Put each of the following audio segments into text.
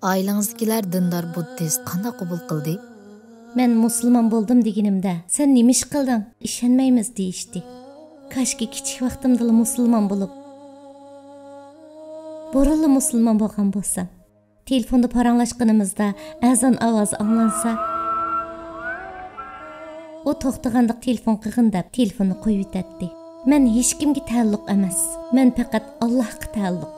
Ailangizdagilar dindor buddist qanday qabul qildi? Men musulmon bo'ldim deganimda, sen nima ish qilding? Ishonmaymiz deyishdi. Kashki kichik vaqtimda musulmon bo'lib, burunli musulmon bo'lgan bo'lsam, telefonda paranglashganimizda azon ovozi anglansa, o to'xtaganda telefon qilgin deb telefonni qo'yib yetdi. Men hech kimga ta'alluq emas. Men faqat Allohga ta'alluq.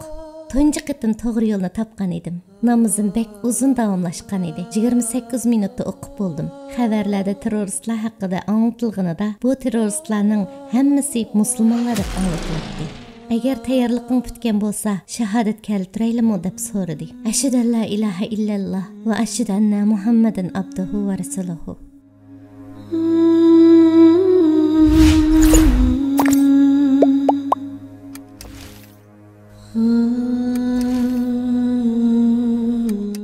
Tunji qitim to'g'ri yo'lni topgan edim. Namozim bek uzun davomlashgan edi. 28 minutda o'qib bo'ldim. Xabarlarda terroristlar haqida anlatilganida bu terroristlarning hammasi musulmonlar deb anlatiladi. Agar tayyorliqing bitgan bo'lsa, shahodat keltiraylikmi deb so'radi. Ashhadu an la ilaha illalloh va ashhadu anna Muhammadan abduhu va rasuluhu.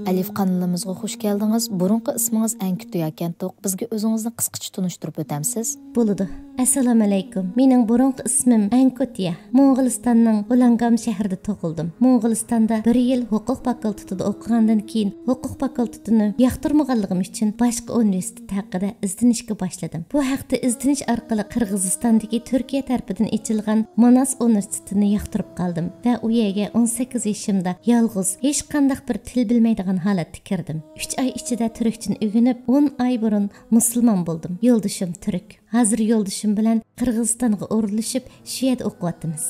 Alif kanalımızga hoş geldiniz. Burunqi ismingiz Ankütü ekan. Bizga o'zingizni qisqacha tunishtirib o'tamsiz? Bo'ladi. Assalomu alaykum. Mening burunqi ismim Ankütü. Mo'g'ulistonning Ulangam shahrida tug'ildim. Mo'g'ulistonda 1 yil huquq fakultetida o'qigandan keyin huquq fakultetini yoqtirmaganligim uchun boshqa universitet haqida izlanishga boshladim. Bu haqda izlanish orqali Qirg'izistondagi Turkiya tarafidan ochilgan Manas universitetini yoqtirib qoldim va u yerga 18 yoshimda yolg'iz, hech qanday bir til bilmaydigan holatda kirdim. 3 oy ichida turkchani o'rganib, 10 oy burun musulmon bo'ldim. Yo'ldishim turk. Hozir yo'ldishim bilan Qirg'izistonga o'rlashib, shu yerda o'qiyapmiz.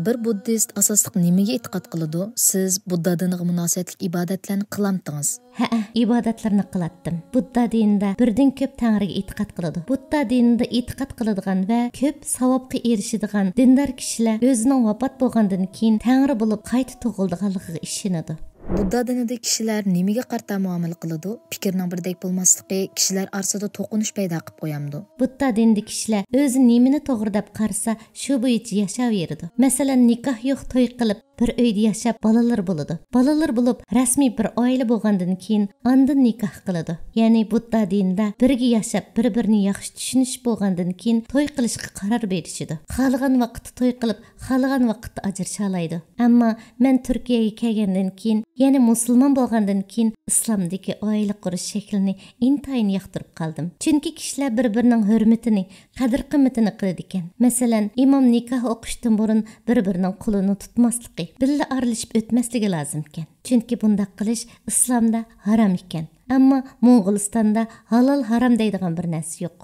Bir buddist asosliq nimaga e'tiqod qiladi? Siz Budda diniga munosabatli ibodatlarni qilamdingiz? Ha, ibodatlarni qilatdim. Budda dinida birdan ko'p tangriga e'tiqod qiladi. Budda dinida e'tiqod qiladigan va ko'p savobga erishadigan dindor kishilar o'zining vafot bo'lgandan keyin tangri bo'lib qayta tug'ildiganligiga ishonadi. Budda dinida kishilar nimaga qarta muomala qiladi? Fikrning birdek bo'lmasligi kishilar orasida to'qinish paydo qilib qo'yamdi. Budda dinida kishilar o'zi nimani to'g'ri deb qarasa, shu bo'yicha yashayveradi. Masalan, nikoh yo'q to'y qilib bir uyda yashab bolalar bo'ladi. Bolalar bo'lib rasmiy bir oila bo'lgandan keyin ondan nikoh qiladi. Ya'ni Budda dinida birga yashab, bir-birini yaxshi tushunish bo'lgandan keyin to'y qilishga qaror berishadi. Xohlagan vaqtda to'y qilib, xohlagan vaqtda ajrasha oladi. Ammo men Turkiyaga kelgandan keyin, ya'ni musulmon bo'lgandan keyin islomdagi oila qurish shaklini intayin yoqtirib qoldim. Chunki kishilar bir-birining hurmatini, qadr-qimmatini qiladi ekan. Masalan, imom nikoh o'qishdan burun bir-birining qo'lini tutmasligi, billa aralashib o'tmasligi lozim ekan. Chunki bunday qilish islomda harom ekan. Ammo Mo'g'ulistonda halol harom deydigan bir narsa yo'q.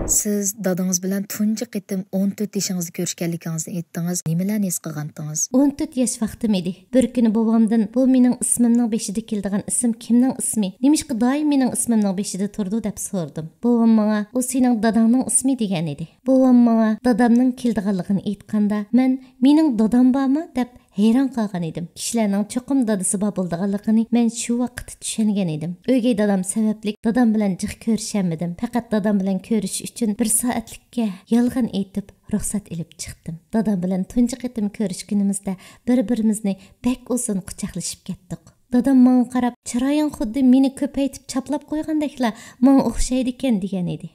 Siz dadingiz bilan tunji qitim 14 yoshingizni ko'rishganligingizni aytdingiz. Nimalarni his qilgandingiz? 14 yosh vaqtim edi. Bir kuni bobomdan bu mening ismimning beshida keladigan ism kimning ismi? Nimishqa doim mening ismimning beshida turdi deb so'radim. Bobom menga "U sening dadangning ismi" degan edi. Bobom menga dadamning keldiganligini aytganda, men "Mening dadam bormi?" deb hayron qolgan edim. Kishilarning cho'qim dadasi bo'lganligini men shu vaqtda tushungan edim. O'gay dadam sababli dadam bilan jiq ko'rishamedim. Faqat dadam bilan ko'rish uchun 1 soatlikka yolg'on aytib ruxsat olib chiqdim. Dadam bilan tunji qitim ko'rishganimizda bir-birimizni bek uzun quchoqlashib ketdik. Dadam menga qarab, "Chiroying xuddi meni ko'paytib chaplab qo'ygandekla, menga o'xshaydi ekan" degan edi.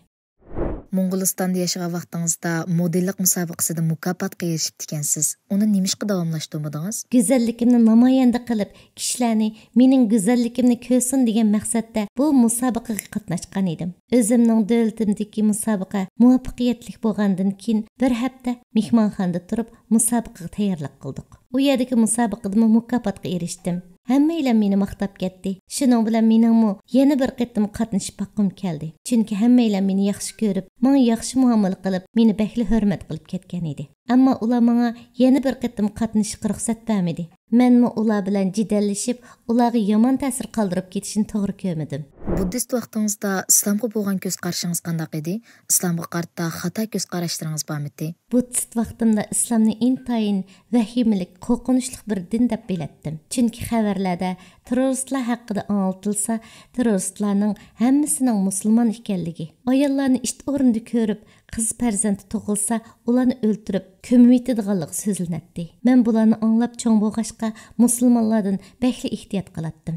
Mo'g'ulistonda yashagan vaqtingizda modellik musobaqasida mukofotga erishib ekansiz. Uni nimishqa davomlashtirmadingiz? Go'zallikimni namoyanda qilib, kishilarni mening go'zallikimni ko'rsin degan maqsadda bu musobaqaga qatnashgan edim. O'zimning davlatimdagi musobaqa muvaffaqiyatli bo'lgandan keyin bir hafta mehmonxonada turib musobaqaga tayyorlik qildik. U yerdagi musobaqada mukofotga erishdim. Hammaylar meni maqtab ketdi. Shuning bilan meningmi yana bir qitim qatnashib boqqim keldi. Chunki hammaylar meni yaxshi ko'rib, menga yaxshi muomala qilib, meni bakli hurmat qilib ketgan edi. Ammo ular menga yana bir qitim qatnashishga ruxsat bermadi. Menmi ular bilan jidallashib, ularga yomon ta'sir qoldirib ketishini to'g'ri ko'rmadim. Buddist vaqtingizda islomga bo'lgan ko'z qarashingiz qanday edi? Islomga qarta xato ko'z qarashlaringiz bormidi? Buddist vaqtimda islomni intayin vahimlik, qo'rqinchli bir din deb bilatdim. Chunki xabarlarda terroristlar haqida anlatilsa, terroristlarning hammasining musulmon ekanligi, ayollarni ish o'rnida ko'rib, qiz farzand tug'ilsa, ularni o'ldirib, ko'mib yetadiganligi so'zlanadi. Men bularni anglab cho'ng bo'lg'ashqa musulmonlardan bakli ehtiyot qilatdim.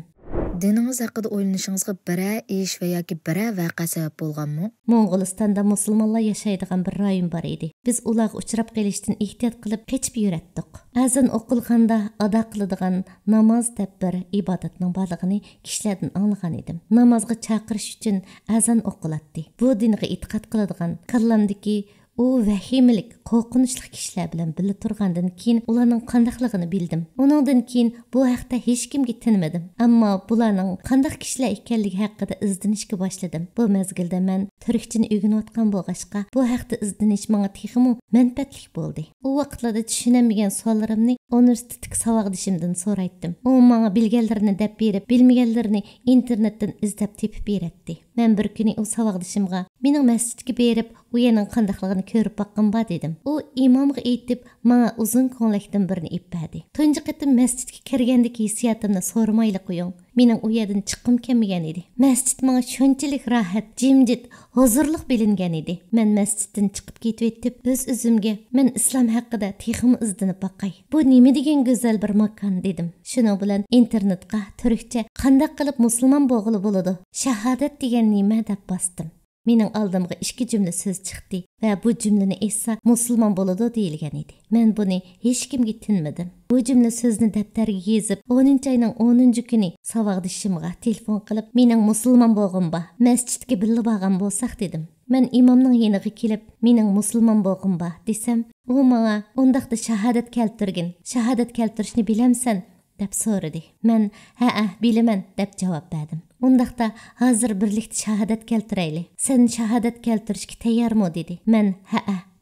Dininiz haqida o'ylanishingizga biror ish va yoki biror voqea sabab bo'lganmi? Mo'g'ulistonda musulmonlar yashaydigan bir rayon bor edi. Biz ularga uchrab qolishdan ehtiyot qilib kechib yuratdik. Azan o'qilganda ado qiladigan namoz deb bir ibodatning borligini kishilardan anglagan edim. Namozga chaqirish uchun azan o'qiladi. Bu dinga e'tiqod qiladigan kallamdagi u vahimalik, qo'rqinchli kishilar bilan birga turgandan keyin ularning qandaqligini bildim. Uningdan keyin bu haqda hech kimga tinmadim. Ammo bularning qandaq kishilar ekanligi haqida izlanishga boshladim. Bu mezgilda men turkchani o'rganayotgan bo'lg'achqa, bu haqda izlanish menga texmo manfaatli bo'ldi. U vaqtlarda tushunamagan savollarimni universitetdagi savodishimdan so'raydim. U menga bilganlarini deb berib, bilmaganlarini internetdan izlab tepib beradi. Men bir kuni u savodishimga mening masjidga berib, u yerning qandaqligini ko'rib boqqan ba dedim. U imomga aytib, menga uzun ko'nglakdan birini ipadi. Tunji qatim masjidga kirgandagi hissiyotimni so'ramayli qo'ying. Mening u yerdan chiqqim kelmagan edi. Masjid menga shunchalik rohat, jimjit, huzurliq bilingan edi. Men masjiddan chiqib ketib, o'z-o'zimga men islom haqida texim izlanib boqay. Bu nima degan go'zal bir makon dedim. Shuning bilan internetga turkcha qanday qilib musulmon bo'g'ili bo'ladi? Shahodat degan nima deb bosdim. Mening oldimga ikki jumla so'z chiqdi va bu jumlani esa musulmon bo'ladi deyilgan edi. Men buni hech kimga tinmadim. Bu jumla so'zni daftarga yozib, 10-oyning 10-kuni savodishimga telefon qilib, mening musulmon bo'g'imba, masjidga birga borgan bo'lsak dedim. Men imomning yeniga kelib, mening musulmon bo'g'imba desam, u menga undaqda shahodat keltirgin. Shahodat keltirishni bilamsan deb so'radi. Men ha bilaman deb javob berdim. Undaqda hozir birlikda shahodat keltirayli. Sen shahodat keltirishga tayyormi dedi. Men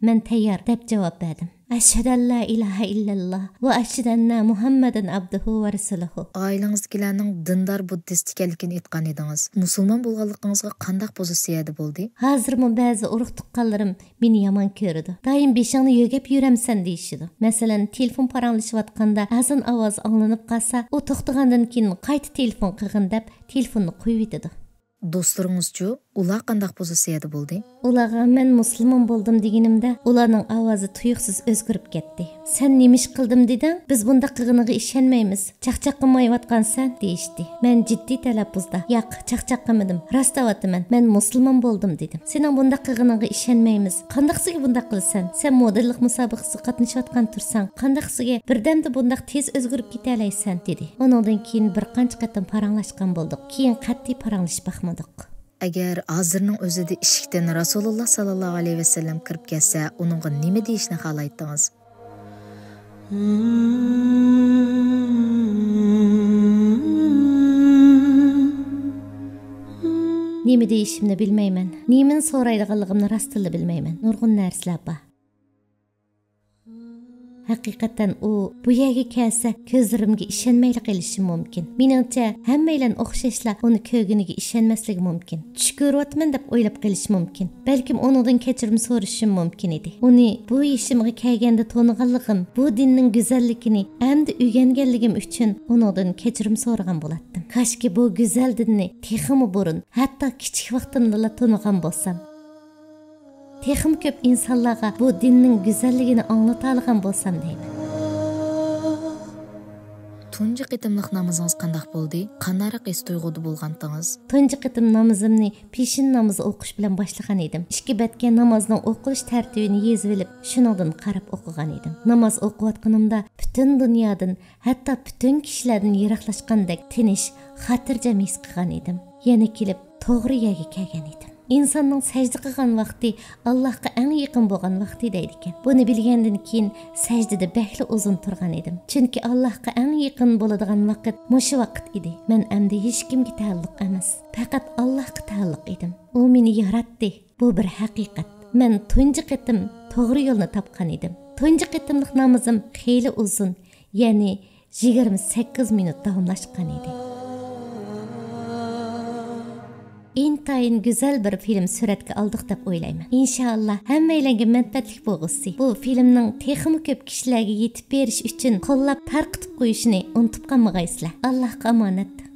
men tayyor deb javob berdim. Ashhadu an la ilaha illalloh va ashhadu anna Muhammadan abduhu va rasuluhu. Oilangizdagilarning dindor buddist ekanligini aytgan edingiz. Musulmon bo'lganligingizga qanday pozitsiyada bo'ldi? Hozirmi ba'zi urug' tuqqanlarim meni yomon ko'rdi. Doim beshingni yo'gab yuramsan deyishidi. Masalan, telefon paranglashayotganda azon ovoz anglanib qolsa, u to'xtagandan keyin qayta telefon qilgin deb telefonni qo'yib yetadi. Do'stlaringizchu, ular qanday pozitsiyada bo'ldi? Ularga men musulmon bo'ldim deganimda, ularning ovozi tuyuqsiz o'zgarib ketdi. Sen nemish qildim deding? Biz bunda qilganiga ishonmaymiz. Chaqchaq qilmayotgansan deyishdi. Men jiddiy talaffuzda, "Yo'q, chaqchaq qilmadim. Rost aytaman. Men musulmon bo'ldim" dedim. Sening bunda qilganiga ishonmaymiz. Qandaqsiga bunda qilsan? Sen modellik musobaqasiga qatnashayotgan tursan, qandaqsiga birdamda bunda tez o'zgarib keta olaysan dedi. Ondan keyin bir qancha qatam paranglashgan bo'ldik. Keyin qat'iy paranglashmoqmadik. Agar hozirning o'zida eshikdan Rasululloh sallallohu alayhi vasallam kirib kelsa, uningga nima deyishni xohlaydingiz? Nima deyishimni bilmayman. Nimani so'raydiganligimni rostila bilmayman. Nurg'un narsalar bor. Haqiqatan u bu yerga kelsa ko'zlarimga ishonmay qolishi mumkin. Meningcha hammalar o'xshashlar uni ko'rganiga ishonmasligi mumkin. Tush ko'ryapman deb o'ylab qolish mumkin. Balkim uningdan kechirim so'rashim mumkin edi. Uni bu ishimga kelganda toniganligim, bu dinning go'zalligini endi o'rganganligim uchun uningdan kechirim so'ragan bo'lardim. Qashki bu go'zal dinni texmi burun, hatto kichik vaqtimda tonigan bo'lsam. Texim ko'p insonlarga bu dinning go'zalligini anglata olgan bo'lsam deyman. Tunji qitimliq namozingiz qanday bo'ldi? Qanday his tuyg'uda bo'lgandingiz? Tunji qitim namozimni peshin namozi o'qish bilan boshlagan edim. Ikki betga namozning o'qilish tartibini yozib olib, shuningdan qarab o'qigan edim. Namoz o'qiyotganimda butun dunyodan, hatto butun kishilardan yiroqlashgandek tinish, xotirjam his qilgan edim. Yana kelib to'g'ri yerga kelgan edim. İnsanның сәжді қылған вақты Аллахқа әң еқін болған вақты дейді екен. Бұны білгенден кейін сәждеде бәхлі ұзын тұрған едім. Чүнки Аллахқа әң еқін болыдыған вақыт мұшы вақыт еді. Мен әмді ешкімге тәллық әміз. Пәқат Аллахқа тәллық едім. О мені яратты. Бұл бір хақиқат. Мен tunji qitim to'g'ri yo'lni topgan edim. Tunji qitimlik namozim xeyli uzun, ya'ni 28 minut davomlashgan edi. İntayin güzel bir film suratga oldik deb o'ylayman. Inshaalloh hammalarga manfaatli bo'lg'usi. Bu filmning texmi ko'p kishilarga yetib berish uchun qo'llab tarqitib qo'yishni unutib qolmag'aysizlar. Allohga omonat.